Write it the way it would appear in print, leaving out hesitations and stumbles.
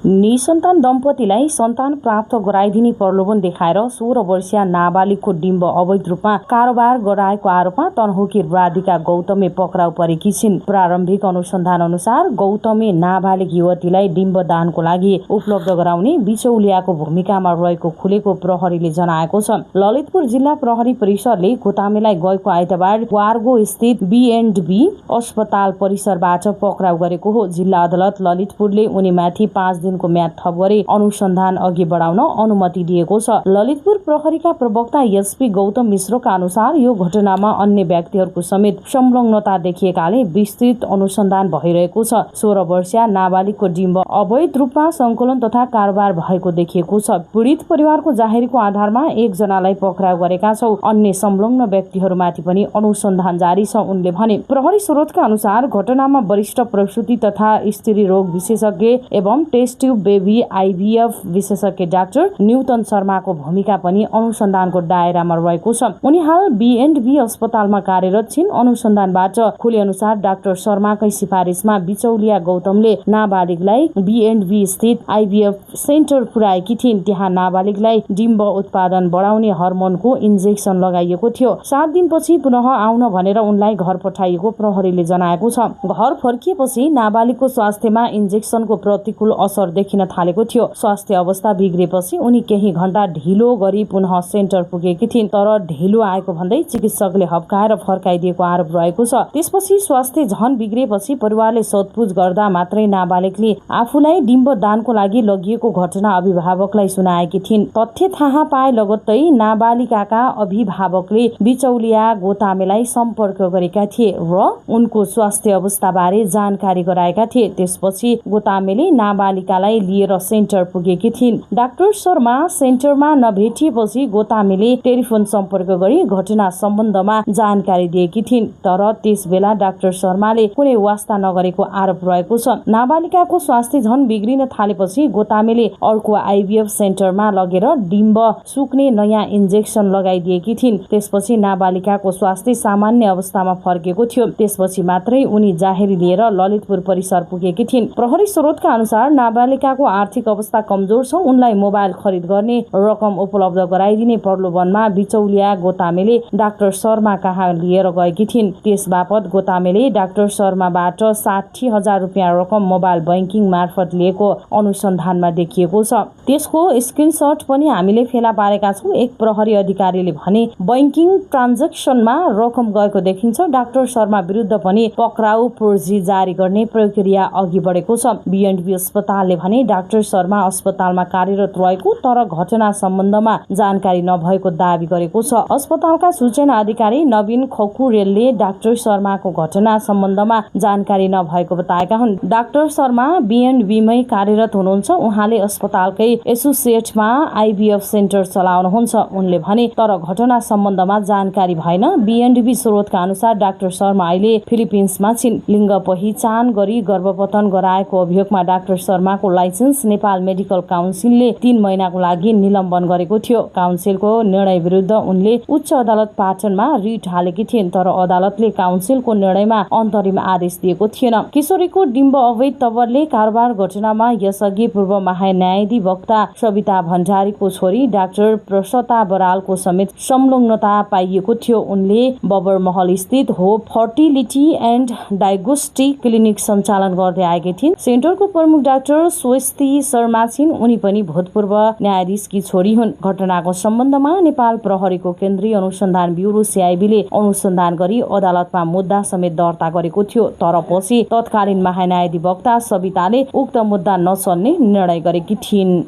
निसन्तान दम्पतिलाई सन्तान प्राप्त गराइदिने प्रलोभन देखाएर 16 वर्षीय नाबालिगको डिम्ब अवैध रूपमा कारोबार गराएको आरोपमा तनहुकी राधिका गौतमे पक्राउ परेकी छिन्। प्रारम्भिक अनुसन्धान अनुसार गौतमे नाबालिग युवतीलाई डिम्ब दानको लागि उपलब्ध गराउने बिचौलियाको भूमिकामा रहेको खुलेको प्रहरीले जनाएको छ। ललितपुर जिल्ला प्रहरी परिसरले गौतमेलाई गएको आइतबार वार्गो स्थित B&B अस्पताल परिसरबाट पक्राउ गरेको हो। जिल्ला अदालत ललितपुरले उनीमाथि 5 दिनको म्याद थप गरी अनुसन्धान अघि बढाउन अनुमति दिएको छ। ललितपुर प्रहरीका प्रवक्ता एसपी गौतम मिश्रका अनुसार यो घटनामा अन्य व्यक्तिहरूको समेत संलग्नता देखिएकाले विस्तृत अनुसन्धान भइरहेको छ। 16 वर्षीय नाबालिगको डिम्ब अवैध रूपमा संकलन तथा कारोबार भएको देखिएको छ। पीडित परिवारको जाहेरीको आधारमा एकजनालाई पक्राउ गरेका छौं, अन्य संलग्न व्यक्तिहरूमाथि पनि अनुसन्धान जारी छ। उनले भने प्रहरी स्रोतका अनुसार घटनामा वरिष्ठ प्रसूति तथा स्त्री रोग विशेषज्ञ एवं टेस्ट ट्युब बेबी आइभीएफ विशेषज्ञ डाक्टर न्यूटन शर्माको भूमिका पनि अनुसन्धानको दायरामा रहेको छ। उनी हाल B&B अस्पतालमा कार्यरत छिन्। अनुसन्धानबाट खुले अनुसार डाक्टर शर्माकै सिफारिसमा बिचौलिया गौतमले नाबालिगलाई B&B स्थित आइभीएफ सेन्टर पुर्याएकी थिइन्। त्यहाँ नाबालिगलाई डिम्ब उत्पादन बढाउने हर्मोनको इन्जेक्सन लगाइएको थियो। 7 दिनपछि पुनः आउन भनेर उनलाई घर पठाइएको प्रहरीले जनाएको छ। घर फर्किएपछि नाबालिगको स्वास्थ्यमा इन्जेक्सनको प्रतिकूल असर देखिन थालेको थियो। स्वास्थ्य अवस्था बिग्रिएपछि उनी केही घण्टा ढिलो गरी पुनः सेन्टर पुगेकी थिइन्, तर ढिलो आएको भन्दै चिकित्सकले हप्काएर फर्काइदिएको आरोप रहेको छ। त्यसपछि स्वास्थ्य झन बिग्रिएपछि परिवारले सोधपुछ गर्दा मात्रै नाबालिगले आफूलाई डिम्ब दानको लागि लगिएको घटना अभिभावकलाई सुनाएकी थिइन्। तथ्य थाहा पाए लगत्तै नाबालिकाका अभिभावकले बिचौलिया गौतमेलाई सम्पर्क गरेका थिए र उनको स्वास्थ्य अवस्थाबारे जानकारी गराएका थिए। त्यसपछि गौतमेले नाबालिकालाई लिएर सेन्टर पुगेकी थिइन्। डाक्टर शर्मा सेन्टरमा नभेटिएपछि गौतमेले टेलिफोन सम्पर्क गरी घटना सम्बन्धमा जानकारी दिएकी थिइन्, तर त्यसबेला डाक्टर शर्माले कुनै वास्ता नगरेको आरोप रहेको छ। नाबालिकाको स्वास्थ्य झन बिग्रिन थालेपछि गौतमेले अर्को आइभीएफ सेन्टरमा लगेर डिम्ब सुक्ने नयाँ इन्जेक्सन लगाइदिएकी थिइन्। त्यसपछि नाबालिकाको स्वास्थ्य सामान्य अवस्थामा फर्केको थियो। त्यसपछि मात्रै उनी जाहेरी लिएर ललितपुर परिसर पुगेकी थिइन्। प्रहरी स्रोतका अनुसार नाबालिकाको आर्थिक अवस्था कमजोर छ। उनलाई मोबाइल खरिद गर्ने रकम उपलब्ध गराइदिने प्रलोभनमा बिचौलिया गौतमेले डाक्टर शर्मा कहाँ लिएर गएकी थिइन्। त्यसबापत गौतमेले डाक्टर शर्माबाट 60,000 रुपियाँ रकम मोबाइल बैंकिङ मार्फत लिएको अनुसन्धानमा देखिएको छ। त्यसको स्क्रिनशट पनि हामीले फेला पारेका छौं। एक प्रहरी अधिकारीले भने बैंकिङ ट्रान्जेक्सनमा रकम गएको देखिन्छ। डाक्टर शर्मा विरुद्ध पनि पक्राउ पूर्जी जारी गर्ने प्रक्रिया अघि बढेको छ। B&B अस्पतालले भने डाक्टर शर्मा अस्पतालमा कार्यरत रहेको तर घटना सम्बन्धमा जानकारी नभएको दावी गरेको छ। अस्पतालका सूचना अधिकारी नवीन खकुरेलले डाक्टर शर्माको घटना सम्बन्धमा जानकारी नभएको बताएका हुन्। डाक्टर शर्मा B&B मै कार्यरत हुनुहुन्छ। उहाँले अस्पतालकै एसोसिएटमा आइभीएफ सेन्टर चलाउनुहुन्छ। उनले भने तर घटना सम्बन्धमा जानकारी भएन। B&B स्रोतका अनुसार डाक्टर शर्मा अहिले फिलिपिन्समा छिन्। लिङ्ग पहिचान गरी गर्भपतन गराएको अभियोगमा डाक्टर शर्माको लाइसेन्स नेपाल मेडिकल काउन्सिलले 3 महिनाको लागि निलम्बन गरेको थियो। काउन्सिलको निर्णय विरुद्ध उनले उच्च अदालत पाटनमा रिट हालेकी थिइन्, तर अदालतले काउन्सिलको निर्णयमा अन्तरिम आदेश दिएको थिएन। किशोरीको डिम्ब अवैध तवरले कारोबार घटनामा यसअघि पूर्व महान्यायाधिवक्ता सविता भण्डारीको छोरी डाक्टर प्रसता बरालको समेत संलग्नता पाइएको थियो। उनले बबरमहल स्थित hope fertility and diagnostic clinic सञ्चालन गर्दै आएकी थिइन्। सेन्टरको प्रमुख डाक्टर स्वस्ति शर्मा छिन्। उनी पनि भूतपूर्व न्यायाधीशकी छोरी हुन्। घटनाको सम्बन्धमा नेपाल प्रहरीको केन्द्रीय अनुसन्धान ब्युरो CIB ले अनुसन्धान गरी अदालतमा मुद्दा समेत दर्ता गरेको थियो, तर पछि तत्कालीन महान्यायाधिवक्ता सविताले उक्त मुद्दा नचल्ने निर्णय गरेकी थिइन्।